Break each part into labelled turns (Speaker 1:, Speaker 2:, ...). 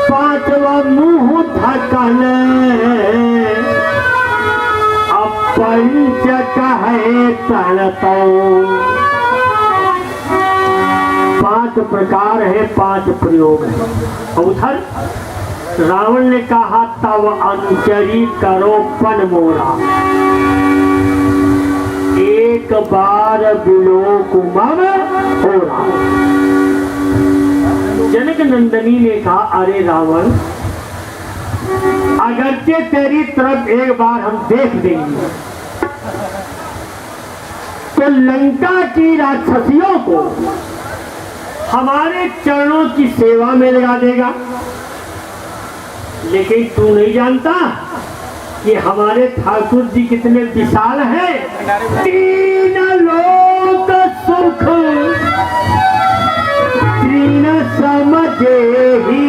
Speaker 1: पांचवा मुंह थकन पंच कहे तड़तो। 5 प्रकार है, 5 प्रयोग है। उधर रावण ने कहा तब अनुचरी करो पन मोरा, एक बार विलोक मम होरा। जनक नंदनी ने कहा अरे रावण, अगरचे तेरी तरफ एक बार हम देख देंगे तो लंका की राक्षसियों को हमारे चरणों की सेवा में लगा देगा। लेकिन तू नहीं जानता कि हमारे ठाकुर जी कितने विशाल हैं। 3 लोक सुख 3 समझे ही,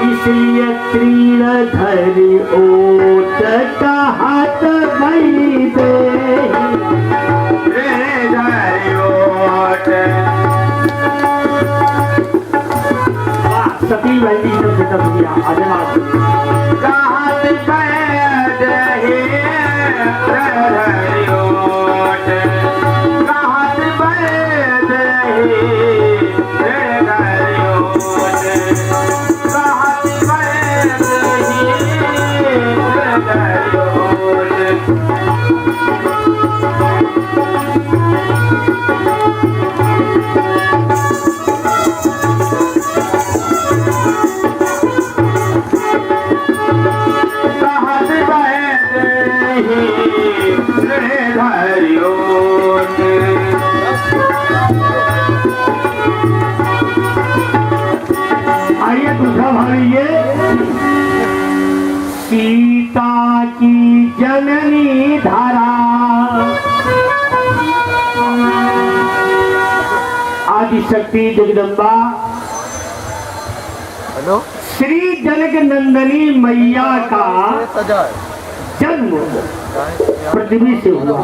Speaker 1: इसलिए 3 धरि ओट कहत भई दे। सती वैदी ने खत्म किया। आजमात कहत पैद हे प्रहरियोट, कहत पैद हे प्रहरियोट, कहत पैद हे प्रहरियोट। आइए दूसरा भाग, ये सीता की जननी धारा। आदिशक्ति जगदम्बा श्री जनक नंदनी मैया का जन्म पृथ्वी से हुआ।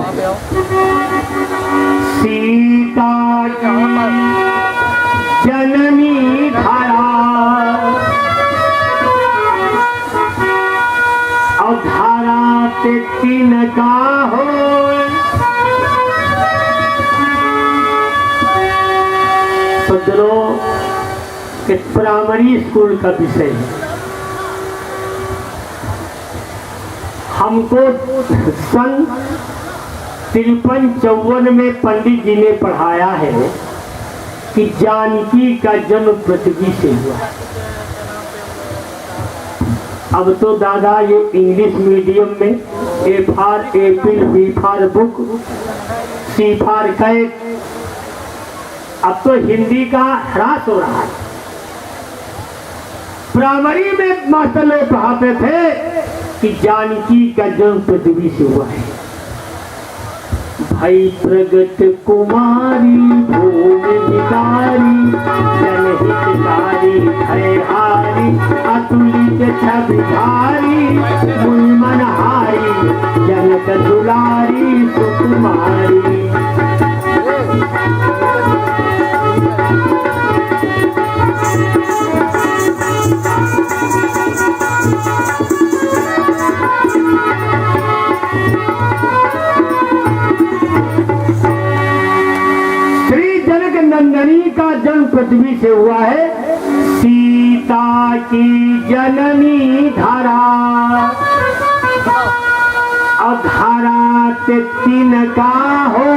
Speaker 1: सीता की जननी धारा, और धारा ते 3 का हो। सज्जनों, प्राइमरी स्कूल का विषय है। हमको सन 53-54 में पंडित जी ने पढ़ाया है कि जानकी का जन्म पृथ्वी से हुआ। अब तो दादा ये इंग्लिश मीडियम में A for apple, B for book, C for cat, अब तो हिंदी का ह्रास हो रहा है। प्राइमरी में मास्टर लोग पढ़ाते थे कि जानकी का जन्म पृथ्वी से हुआ है। भाई प्रगट कुमारी भूमि विकारी, जनहितकारी है हारी, अतुलित छविधारी मुनि मनहारी, जनक दुलारी सुकुमारी। नंदनी का जन्म पृथ्वी से हुआ है। सीता की जननी धारा, और धारा ते 3 का हो।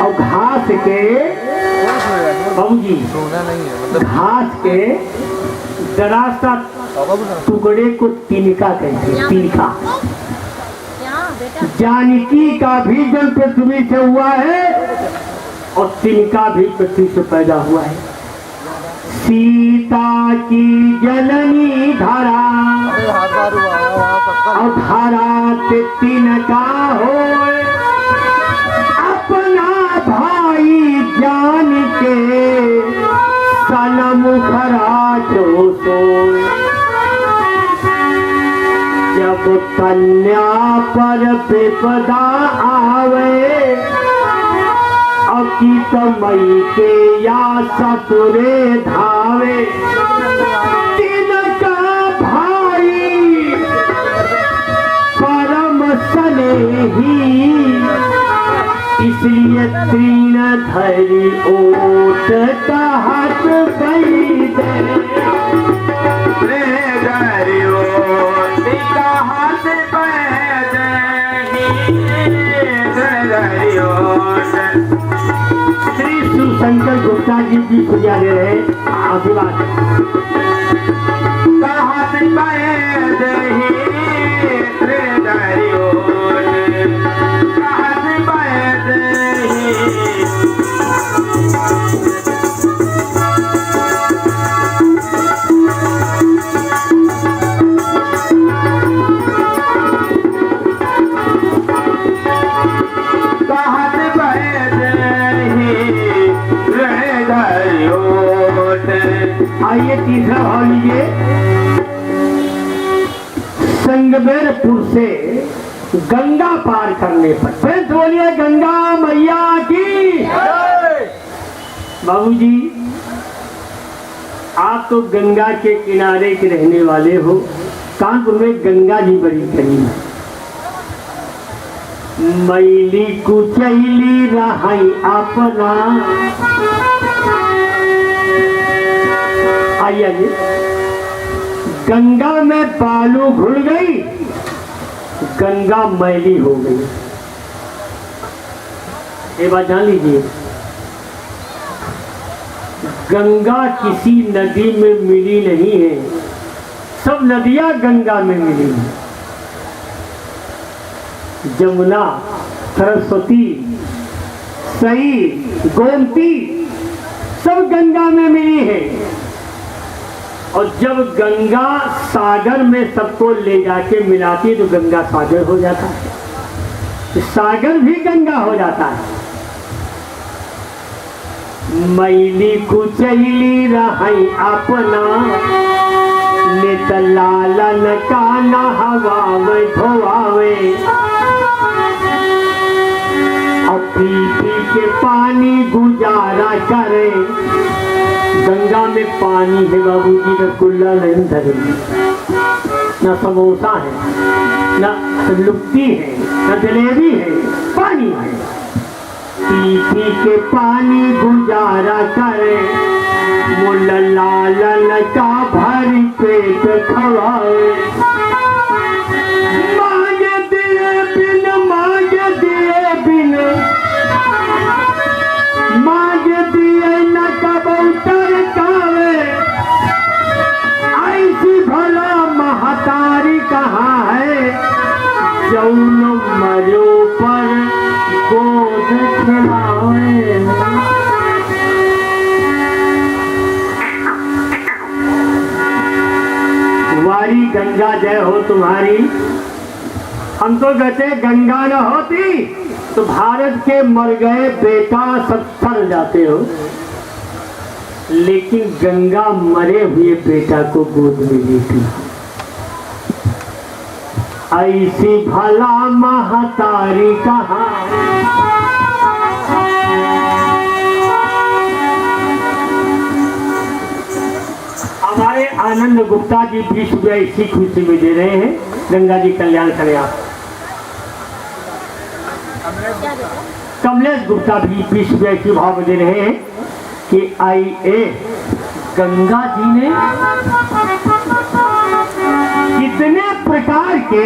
Speaker 1: और घास के बाबूजी, घास के दरासा टुकड़े को तिनका कहते हैं। तिनका। जानकी का भी जन्म पृथ्वी से हुआ है और तिनका भी पृथ्वी से पैदा हुआ है। सीता की जननी धारा, और धारा ते 3 का हो। अपना भाई जान के सनमुख राजो सो, जब कन्या पर विपदा आवे अकित मई के या ससुरे धावे तिनका भाई परम स्नेही इसलिए तीन धरी ओट कहत बैठे श्री शिवशंकर गुप्ता जी भी पूजा दे रहे आशीर्वाद आइए तीसरा भाव लीजिए। संगमेरपुर से गंगा पार करने पर फिर बोलिए गंगा मैया की। बाबूजी आप तो गंगा के किनारे के रहने वाले हो। कानपुर में गंगा जी बड़ी करीब है। मैली कुचैली रहाई अपना आइए गंगा में बालू घुल गई, गंगा मैली हो गई। ये बात जान लीजिए, गंगा किसी नदी में मिली नहीं है, सब नदियां गंगा में मिली हैं। जमुना, सरस्वती, सई, गोमती सब गंगा में मिली है। और जब गंगा सागर में सबको ले जाके मिलाती तो गंगा सागर हो जाता है, सागर भी गंगा हो जाता है। मैली कुचैली रहाई अपना नित लालन का नहवावे धोवावे और पी पी के पानी गुजारा करे। गंगा में पानी है बाबूजी, न कुल्ला नहीं धरेगी, न समोसा है, न लुप्ती है, न जलेबी है, पानी है। पी पी के पानी गुजारा करे, मुल्ला लालन का भरी पेट खवाए। मांगे दिए बिन, मांगे दिए बिन, मांगे दिए न कबूतर कावे। ऐसी भला महतारी कहाँ है, जौन मरो पर गोद खिलावे। वारी गंगा जय हो तुम्हारी। हम तो कहते गंगा न होती तो भारत के मर गए बेटा सब सड़ जाते हो, लेकिन गंगा मरे हुए बेटा को गोद में लेती। ऐसी भला महतारी कहाँ। हमारे आनंद गुप्ता जी 20 रुपये इसी खुशी में दे रहे हैं। गंगा जी कल्याण करें आप। कमलेश गुप्ता भी 20 रुपये की भाव दे रहे हैं कि आइए गंगा जी ने कितने प्रकार के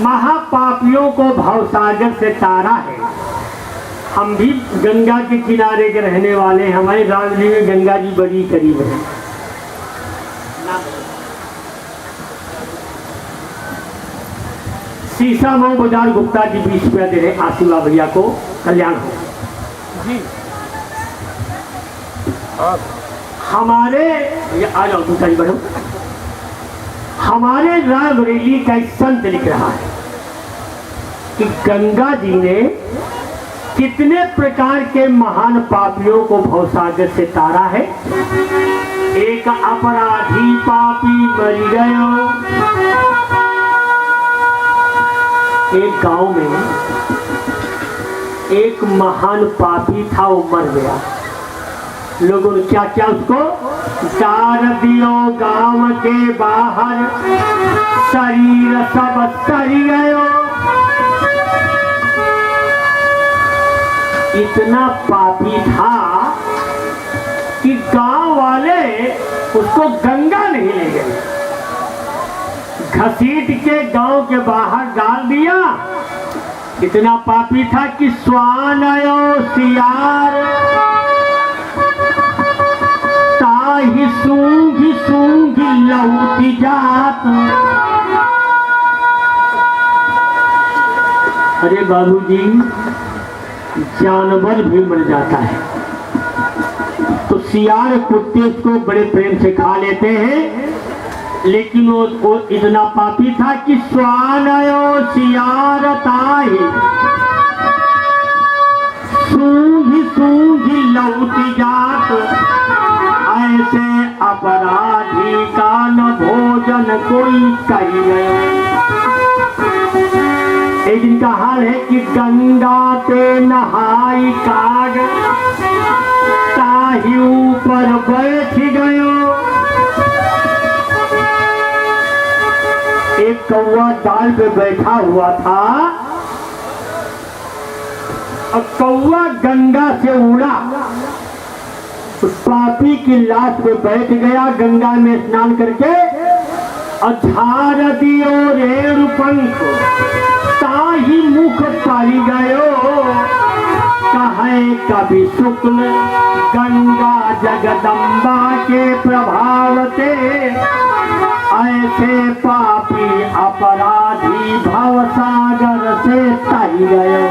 Speaker 1: महापापियों को भवसागर से तारा है। हम भी गंगा के किनारे के रहने वाले हैं। हमारे रामजी में गंगा जी बड़ी करीब है। शीशा मऊ बाजार गुप्ता जी 20 रुपया दे रहे आशीर्वाद भैया को कल्याण हो जी। हमारे आ जाओ गुप्ता जी बढ़ो। हमारे रायबरेली का एक संत लिख रहा है कि गंगा जी ने कितने प्रकार के महान पापियों को भवसागर से तारा है। एक अपराधी पापी मर गयो। एक गांव में एक महान पापी था, वो मर गया। लोगों ने क्या क्या उसको डाल दियो गांव के बाहर, शरीर सब सड़ गयो। इतना पापी था कि गांव वाले उसको गंगा नहीं ले गए, घसीट के गांव के बाहर डाल दिया। इतना पापी था कि स्वान आयो सियार, ताही सूंघी सूंघी लौटी जात। अरे बाबूजी, जानवर भी मर जाता है तो सियार कुत्ते को बड़े प्रेम से खा लेते हैं, लेकिन वो इतना पापी था कि स्वान आयो सियार ताही सूंघी सूंघी लौटी जात। ऐसे अपराधी का न भोजन कोई कही गयो। एक दिन का हाल है कि गंगा पे नहाई काग, ताही ऊपर बैठ गयो। एक कौवा डाल पे बैठा हुआ था और कौवा गंगा से उड़ा, उस पापी की लाश पे बैठ गया। गंगा में स्नान करके झाड़ दियो रेणु पंख, ताही मुख पाली गयो। कहे कवि शुक्ल गंगा जगदम्बा के प्रभाव से, ऐसे पापी अपराधी भव सागर से तरी गयो।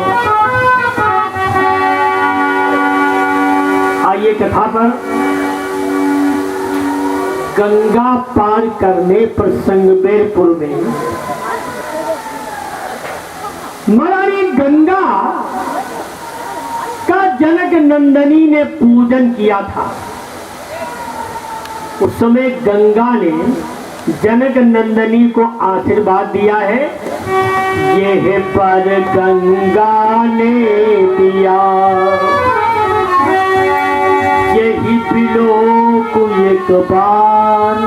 Speaker 1: आइए कथा पर। गंगा पार करने पर संगमेरपुर में महारानी गंगा का जनक नंदनी ने पूजन किया था। उस समय गंगा ने जनक नंदनी को आशीर्वाद दिया है, ये पर गंगा ने दिया, यही पिलो को एक बार,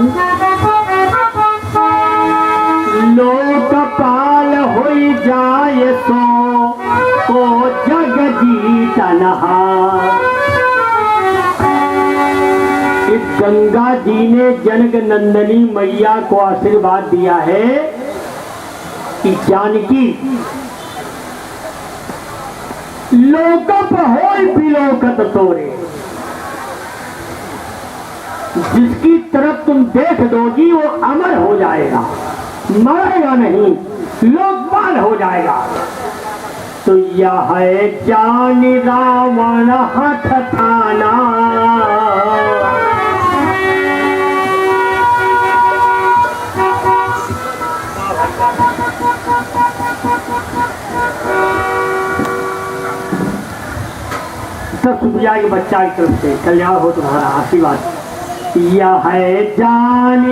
Speaker 1: लोकपाल हो जाए तो जग जीतनहा। इस गंगा जी ने जनक नंदनी मैया को आशीर्वाद दिया है कि जानकी लोकप होय बिलोकत तोरे, जिसकी तरफ तुम देख दोगी वो अमर हो जाएगा, मरेगा नहीं, लोकपाल हो जाएगा। तो यह है जान रावण हठ थाना, सब सुबिया के बच्चा की तरफ से कल्याण हो तुम्हारा आशीर्वाद। यह है जान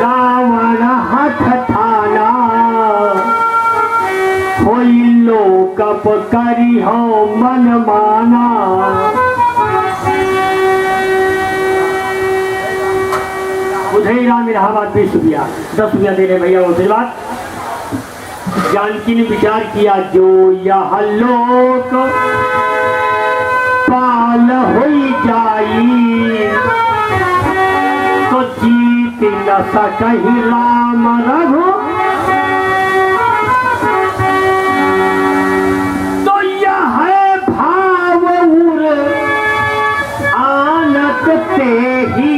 Speaker 1: रावण हठ थाना, कोई लोकप करी हो मन माना। उधर राम इलाहाबाद 20 रुपया 10 रुपया दे रहे भैया आशीर्वाद। जानकी ने विचार किया, जो यह लोक पाल हो जाई तो जीत न सकही राम रघु। तो यह है भाव उर आनत ते ही,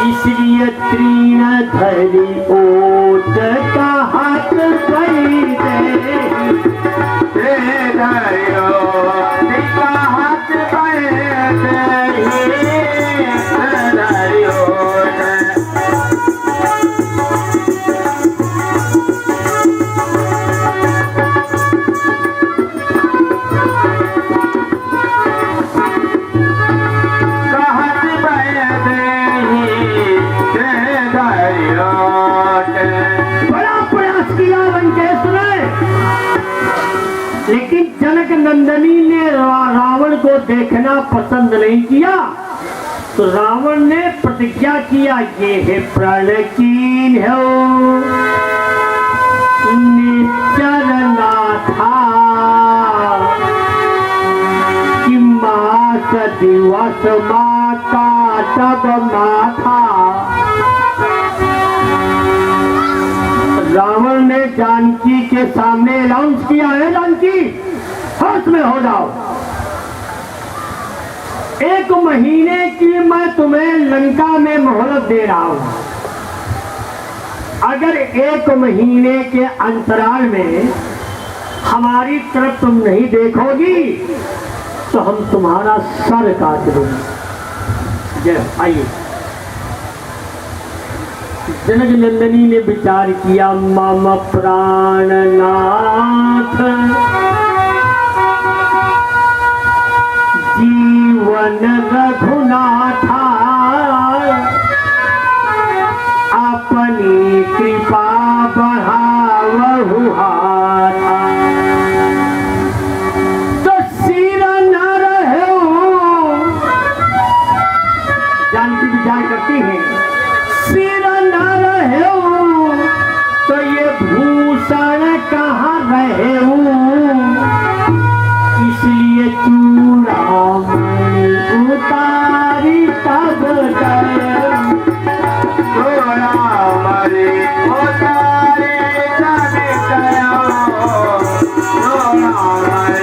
Speaker 1: इसलिए तीन धरी ओट का हाथ कही दे, हाथ बड़ा प्रयास किया लंकेश ने, लेकिन जनक नंदनी ने रावण को देखना पसंद नहीं किया। तो रावण ने प्रतिज्ञा किया, ये है प्रण कीन है निश्चर नाथा कि मास दिवस माता तब माथा। रावण ने जानकी के सामने अनाउंस किया है, जानकी होश में हो जाओ, 1 महीने की मैं तुम्हें लंका में मोहलत दे रहा हूं। अगर 1 महीने के अंतराल में हमारी तरफ तुम नहीं देखोगी तो हम तुम्हारा सर काट देंगे। जय आइए। जनक नंदनी ने विचार किया, मम प्राणनाथ जीवन रघुनाथा अपनी कृपा बढ़ावहु हाथा। तो सिर न रहे, जानकी विचार करती है, सिर न रहे तो ये भूषण कहाँ रहे, इसलिए चूड़ामणि उतारी तब गए। चूड़ामणि उतारी तब गया, चूड़ामणि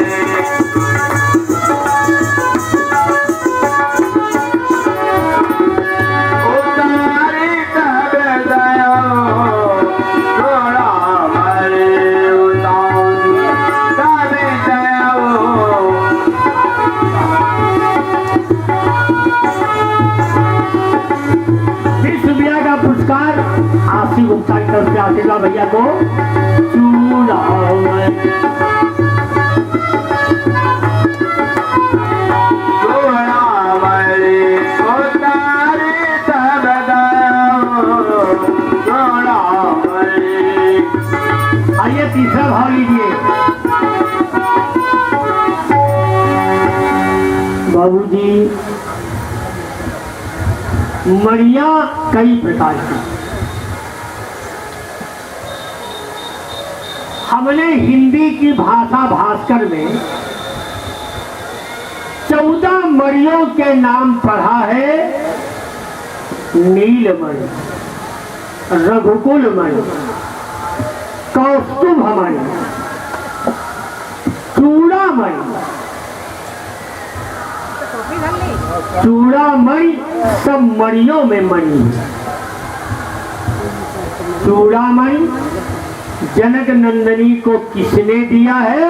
Speaker 1: आशी गुप्ता की तरफ से आशीर्वाद भैया को। आइए तीसरा भाव लीजिए। बाबूजी, मणिया कई प्रकार की, हमने हिंदी की भाषा भास्कर में 14 मणियों के नाम पढ़ा है। नीलमणि, रघुकुलमणि, कौस्तुभमणि, चूड़ामणि। चूड़ामणि सब मणियों में मणि। चूड़ामणि जनक नंदनी को किसने दिया है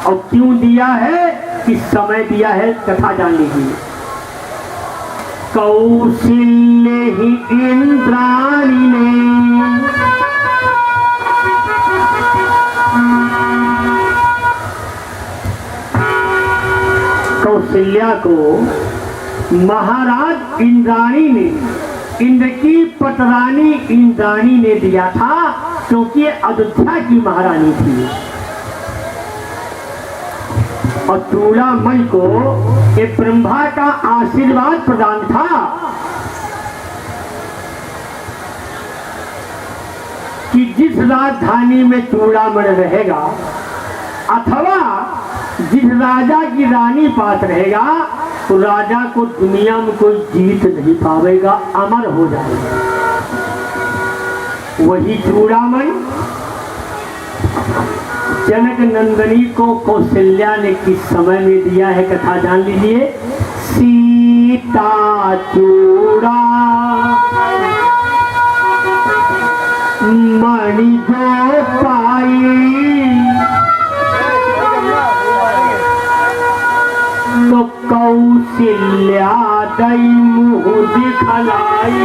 Speaker 1: और क्यों दिया है, किस समय दिया है, कथा जान लीजिए। कौशल्य ही इंद्राणी ने कौशल्या को महाराज इंद्राणी ने, इंद्र की पटरानी इंद्राणी ने दिया था, क्योंकि ये अयोध्या की महारानी थी। और चूड़ामणि को ये ब्रह्मा का आशीर्वाद प्रदान था कि जिस राजधानी में चूड़ामणि रहेगा अथवा जिस राजा की रानी पास रहेगा, तो राजा को दुनिया में कोई जीत नहीं पावेगा, अमर हो जाएगा। वही चूड़ामणि जनक नंदनी को कौशल्या ने किस समय में दिया है, कथा जान लीजिए। सीता चूड़ा मणि जो पाई, तो कौशल्या दई मुँह दिखलाई।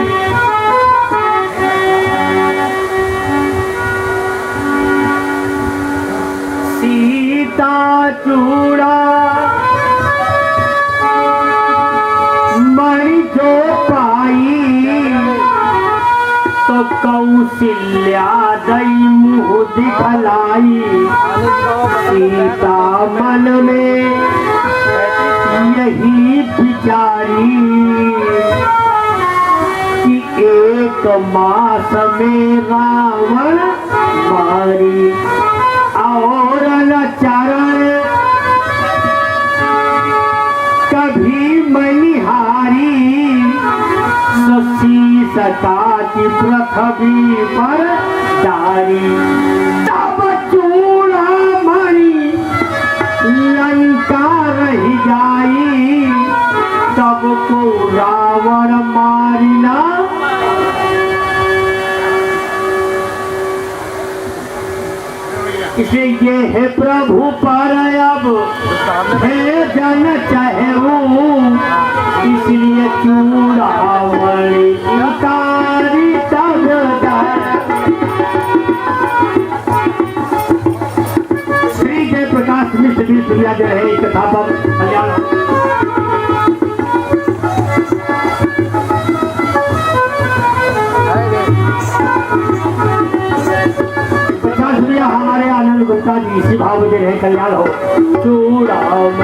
Speaker 1: सीता चूड़ा मणि जो पाई, तो कौशल्या दई मुँह दिखलाई सीता मन में यही विचारी कि एक मास में रावण मारी और न चरण कभी मनिहारी ससी सता की पृथ्वी पर डारी तब चूड़ामणि लंका रह जाई तब को रावण मारिना इसे ये है प्रभु पर अब है जन चाहे इसलिए चूड़ामणि उतारी तब श्री जय प्रकाश मिश्र भी सुनिया दे रहे कथा पर कल्याण हमारे आनंद गुप्ता जी इसी भाव दे रहे कल्याण हो चूड़ामणि